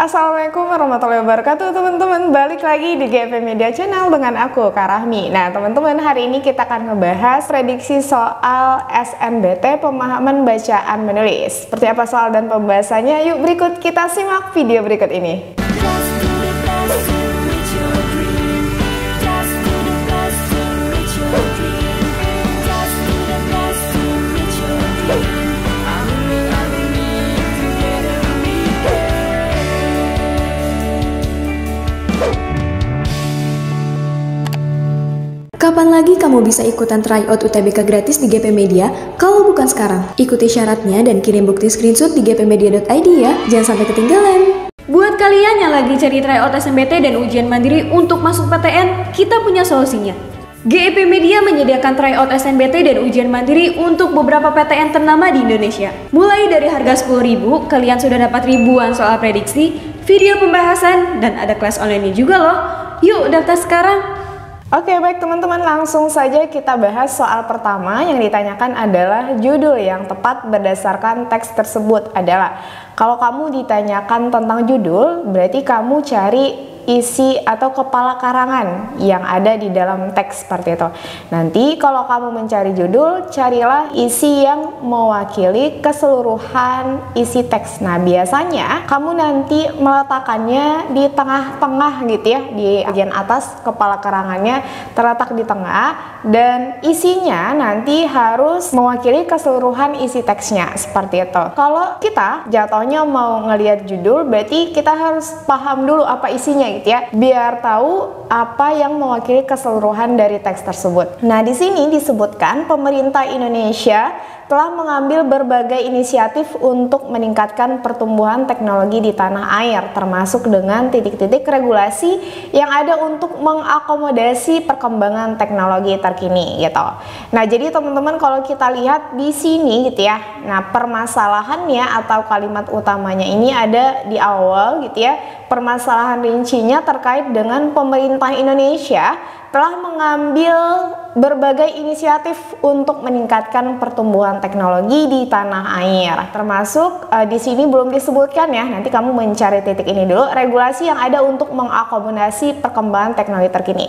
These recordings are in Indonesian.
Assalamualaikum warahmatullahi wabarakatuh teman-teman. Balik lagi di GP Media Channel dengan aku, Kak Rahmi. Nah teman-teman, hari ini kita akan ngebahas prediksi soal SNBT pemahaman bacaan menulis. Seperti apa soal dan pembahasannya? Yuk berikut kita simak video berikut ini. Kapan lagi kamu bisa ikutan tryout UTBK gratis di GP Media kalau bukan sekarang? Ikuti syaratnya dan kirim bukti screenshot di gpmedia.id ya, jangan sampai ketinggalan. Buat kalian yang lagi cari tryout SNBT dan ujian mandiri untuk masuk PTN, kita punya solusinya. GP Media menyediakan tryout SNBT dan ujian mandiri untuk beberapa PTN ternama di Indonesia. Mulai dari harga 10.000, kalian sudah dapat ribuan soal prediksi, video pembahasan, dan ada kelas online juga loh. Yuk daftar sekarang! Oke baik teman-teman, langsung saja kita bahas soal pertama. Yang ditanyakan adalah judul yang tepat berdasarkan teks tersebut adalah, kalau kamu ditanyakan tentang judul, berarti kamu cari isi atau kepala karangan yang ada di dalam teks seperti itu. Nanti kalau kamu mencari judul, carilah isi yang mewakili keseluruhan isi teks. Nah biasanya kamu nanti meletakkannya di tengah-tengah gitu ya, di bagian atas kepala karangannya terletak di tengah, dan isinya nanti harus mewakili keseluruhan isi teksnya seperti itu. Kalau kita jatuhnya mau ngelihat judul, berarti kita harus paham dulu apa isinya gitu ya, biar tahu apa yang mewakili keseluruhan dari teks tersebut. Nah, di sini disebutkan pemerintah Indonesia telah mengambil berbagai inisiatif untuk meningkatkan pertumbuhan teknologi di tanah air, termasuk dengan titik-titik regulasi yang ada untuk mengakomodasi perkembangan teknologi terkini gitu. Nah, jadi teman-teman kalau kita lihat di sini gitu ya, nah permasalahannya atau kalimat utamanya ini ada di awal gitu ya. Permasalahan rincinya terkait dengan pemerintah Indonesia telah mengambil berbagai inisiatif untuk meningkatkan pertumbuhan teknologi di tanah air. Termasuk di sini belum disebutkan ya, nanti kamu mencari titik ini dulu, regulasi yang ada untuk mengakomodasi perkembangan teknologi terkini.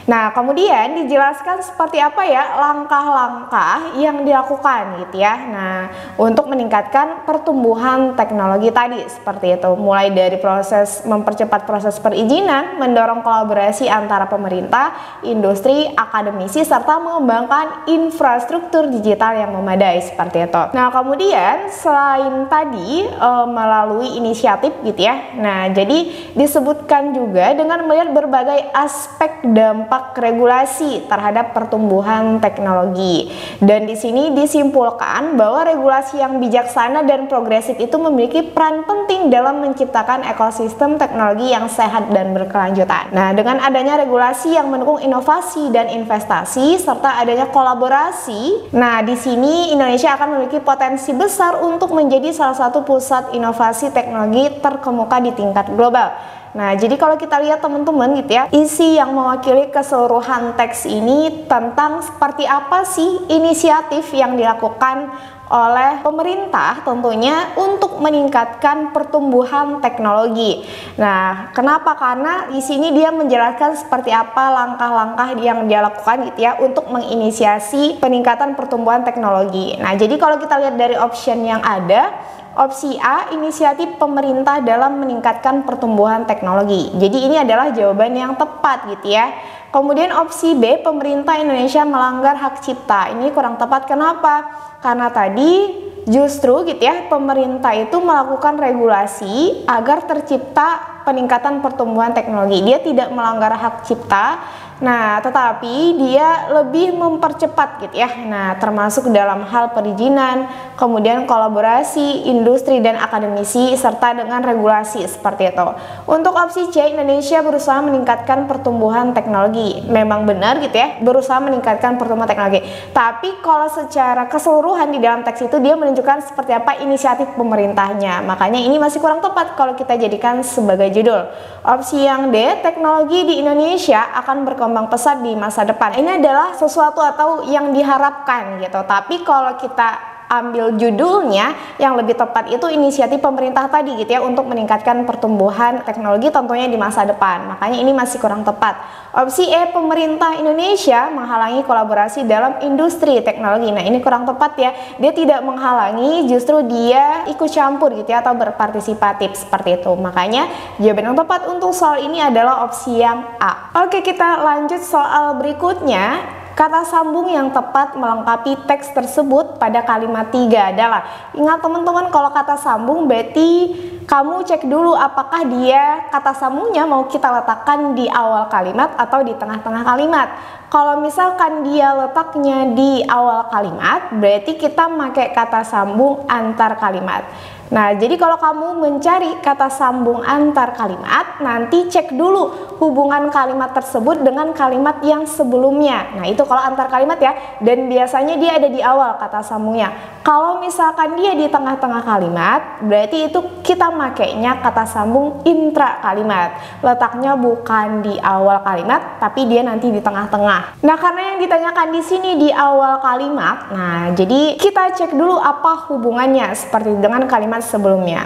Nah, kemudian dijelaskan seperti apa ya langkah-langkah yang dilakukan gitu ya. Nah, untuk meningkatkan pertumbuhan teknologi tadi seperti itu, mulai dari proses mempercepat proses perizinan, mendorong kolaborasi antara pemerintah, industri, akademisi, serta mengembangkan infrastruktur digital yang memadai seperti itu. Nah, kemudian selain tadi melalui inisiatif gitu ya. Nah, jadi disebutkan juga dengan melihat berbagai aspek dampak regulasi terhadap pertumbuhan teknologi. Dan di sini disimpulkan bahwa regulasi yang bijaksana dan progresif itu memiliki peran penting dalam menciptakan ekosistem teknologi yang sehat dan berkelanjutan. Nah, dengan adanya regulasi yang mendukung inovasi dan investasi serta adanya kolaborasi, nah di sini Indonesia akan memiliki potensi besar untuk menjadi salah satu pusat inovasi teknologi terkemuka di tingkat global. Nah, jadi kalau kita lihat teman-teman gitu ya, isi yang mewakili keseluruhan teks ini tentang seperti apa sih inisiatif yang dilakukan oleh pemerintah tentunya untuk meningkatkan pertumbuhan teknologi. Nah, kenapa? Karena di sini dia menjelaskan seperti apa langkah-langkah yang dia lakukan gitu ya untuk menginisiasi peningkatan pertumbuhan teknologi. Nah, jadi kalau kita lihat dari option yang ada, opsi A, inisiatif pemerintah dalam meningkatkan pertumbuhan teknologi. Jadi ini adalah jawaban yang tepat gitu ya. Kemudian opsi B, pemerintah Indonesia melanggar hak cipta. Ini kurang tepat, kenapa? Karena tadi justru gitu ya, pemerintah itu melakukan regulasi agar tercipta peningkatan pertumbuhan teknologi. Dia tidak melanggar hak cipta. Nah, tetapi dia lebih mempercepat gitu ya. Nah, termasuk dalam hal perizinan, kemudian kolaborasi industri dan akademisi serta dengan regulasi seperti itu. Untuk opsi C, Indonesia berusaha meningkatkan pertumbuhan teknologi. Memang benar gitu ya, berusaha meningkatkan pertumbuhan teknologi. Tapi kalau secara keseluruhan di dalam teks itu dia menunjukkan seperti apa inisiatif pemerintahnya. Makanya ini masih kurang tepat kalau kita jadikan sebagai judul. Opsi yang D, teknologi di Indonesia akan berkembang pesat di masa depan. Ini adalah sesuatu atau yang diharapkan gitu. Tapi kalau kita ambil judulnya, yang lebih tepat itu inisiatif pemerintah tadi gitu ya untuk meningkatkan pertumbuhan teknologi tentunya di masa depan. Makanya ini masih kurang tepat. Opsi E, pemerintah Indonesia menghalangi kolaborasi dalam industri teknologi. Nah, ini kurang tepat ya. Dia tidak menghalangi, justru dia ikut campur gitu ya atau berpartisipatif seperti itu. Makanya jawaban yang tepat untuk soal ini adalah opsi yang A. Oke, kita lanjut soal berikutnya. Kata sambung yang tepat melengkapi teks tersebut pada kalimat 3 adalah, ingat teman-teman, kalau kata sambung berarti kamu cek dulu apakah dia kata sambungnya mau kita letakkan di awal kalimat atau di tengah-tengah kalimat. Kalau misalkan dia letaknya di awal kalimat, berarti kita pakai kata sambung antar kalimat. Nah, jadi kalau kamu mencari kata sambung antar kalimat, nanti cek dulu hubungan kalimat tersebut dengan kalimat yang sebelumnya. Nah, itu kalau antar kalimat ya, dan biasanya dia ada di awal kata sambungnya. Kalau misalkan dia di tengah-tengah kalimat, berarti itu kita makainya kata sambung intra kalimat. Letaknya bukan di awal kalimat, tapi dia nanti di tengah-tengah. Nah, karena yang ditanyakan di sini di awal kalimat, nah jadi kita cek dulu apa hubungannya seperti dengan kalimat sebelumnya.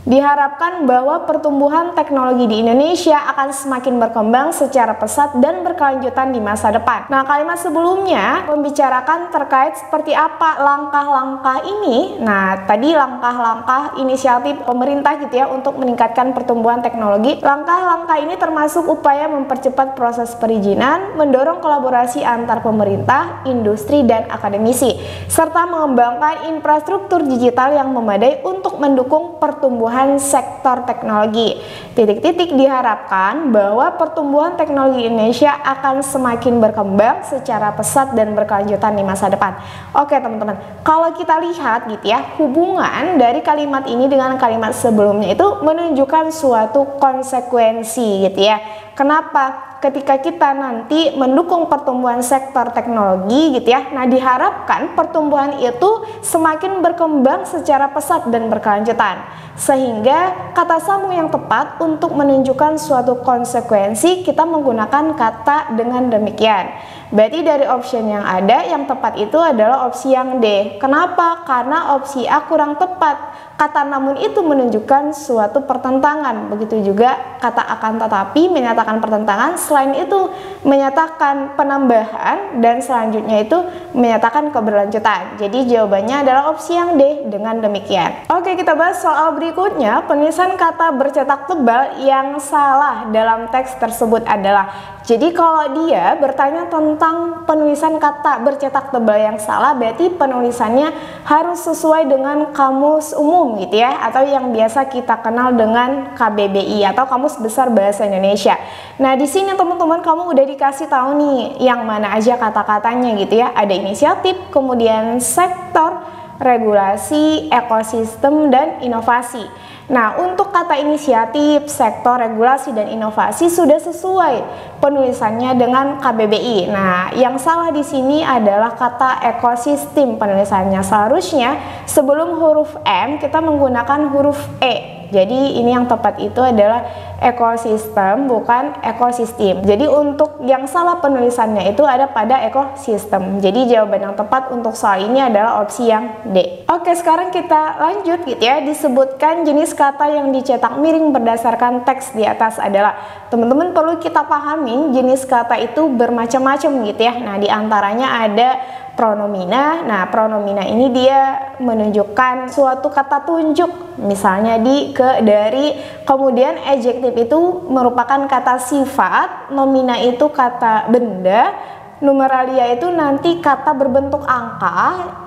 Diharapkan bahwa pertumbuhan teknologi di Indonesia akan semakin berkembang secara pesat dan berkelanjutan di masa depan. Nah, kalimat sebelumnya membicarakan terkait seperti apa langkah-langkah ini. Nah, tadi langkah-langkah inisiatif pemerintah gitu ya untuk meningkatkan pertumbuhan teknologi. Langkah-langkah ini termasuk upaya mempercepat proses perizinan, mendorong kolaborasi antar pemerintah, industri, dan akademisi, serta mengembangkan infrastruktur digital yang memadai untuk mendukung pertumbuhan sektor teknologi. Titik-titik diharapkan bahwa pertumbuhan teknologi Indonesia akan semakin berkembang secara pesat dan berkelanjutan di masa depan. Oke teman-teman, kalau kita lihat gitu ya, hubungan dari kalimat ini dengan kalimat sebelumnya itu menunjukkan suatu konsekuensi gitu ya. Kenapa? Ketika kita nanti mendukung pertumbuhan sektor teknologi gitu ya, nah diharapkan pertumbuhan itu semakin berkembang secara pesat dan berkelanjutan, sehingga kata sambung yang tepat untuk menunjukkan suatu konsekuensi kita menggunakan kata dengan demikian. Berarti dari option yang ada, yang tepat itu adalah opsi yang D. Kenapa? Karena opsi A kurang tepat. Kata namun itu menunjukkan suatu pertentangan. Begitu juga kata akan tetapi menyatakan pertentangan, selain itu menyatakan penambahan, dan selanjutnya itu menyatakan keberlanjutan. Jadi jawabannya adalah opsi yang D dengan demikian. Oke, kita bahas soal berikutnya. Penulisan kata bercetak tebal yang salah dalam teks tersebut adalah, jadi kalau dia bertanya tentang penulisan kata bercetak tebal yang salah, berarti penulisannya harus sesuai dengan kamus umum gitu ya, atau yang biasa kita kenal dengan KBBI atau Kamus Besar Bahasa Indonesia. Nah, di sini teman-teman kamu udah dikasih tahu nih yang mana aja kata-katanya gitu ya. Ada inisiatif, kemudian sektor, regulasi, ekosistem, dan inovasi. Nah, untuk kata inisiatif, sektor, regulasi, dan inovasi sudah sesuai penulisannya dengan KBBI. Nah, yang salah di sini adalah kata ekosistem penulisannya. Seharusnya sebelum huruf M kita menggunakan huruf E. Jadi ini yang tepat itu adalah ekosistem, bukan ekosistem. Jadi untuk yang salah penulisannya itu ada pada ekosistem. Jadi jawaban yang tepat untuk soal ini adalah opsi yang D. Oke, sekarang kita lanjut gitu ya. Disebutkan jenis kata yang dicetak miring berdasarkan teks di atas adalah, teman-teman perlu kita pahami jenis kata itu bermacam-macam gitu ya. Nah, diantaranya ada pronomina. Nah, pronomina ini dia menunjukkan suatu kata tunjuk, misalnya di, ke, dari. Kemudian adjektif itu merupakan kata sifat, nomina itu kata benda, numeralia itu nanti kata berbentuk angka,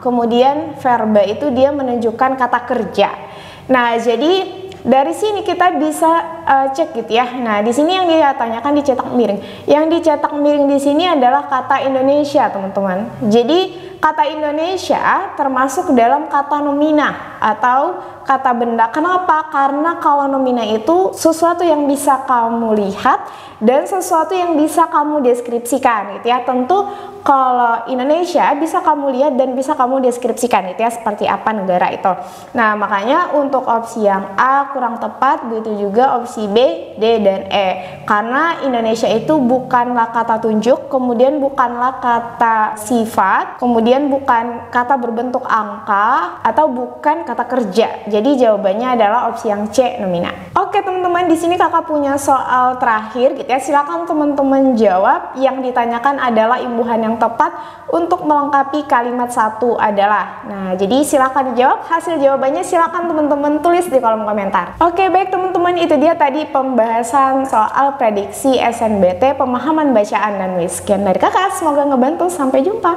kemudian verba itu dia menunjukkan kata kerja. Nah, jadi dari sini kita bisa cek gitu ya. Nah, di sini yang ditanyakan dicetak miring. Yang dicetak miring di sini adalah kata Indonesia, teman-teman. Jadi kata Indonesia termasuk dalam kata nomina atau kata benda. Kenapa? Karena kalau nomina itu sesuatu yang bisa kamu lihat dan sesuatu yang bisa kamu deskripsikan gitu ya. Tentu kalau Indonesia bisa kamu lihat dan bisa kamu deskripsikan gitu ya, seperti apa negara itu. Nah, makanya untuk opsi yang A kurang tepat, begitu juga opsi opsi B, D, dan E. Karena Indonesia itu bukanlah kata tunjuk, kemudian bukanlah kata sifat, kemudian bukan kata berbentuk angka, atau bukan kata kerja. Jadi jawabannya adalah opsi yang C, nomina. Oke teman-teman, di sini kakak punya soal terakhir gitu ya. Silakan teman-teman jawab. Yang ditanyakan adalah imbuhan yang tepat untuk melengkapi kalimat satu adalah. Nah, jadi silakan dijawab. Hasil jawabannya silakan teman-teman tulis di kolom komentar. Oke, baik teman-teman, itu dia tadi pembahasan soal prediksi SNBT, pemahaman bacaan dan nulis. Sekian dari kakak, semoga ngebantu. Sampai jumpa.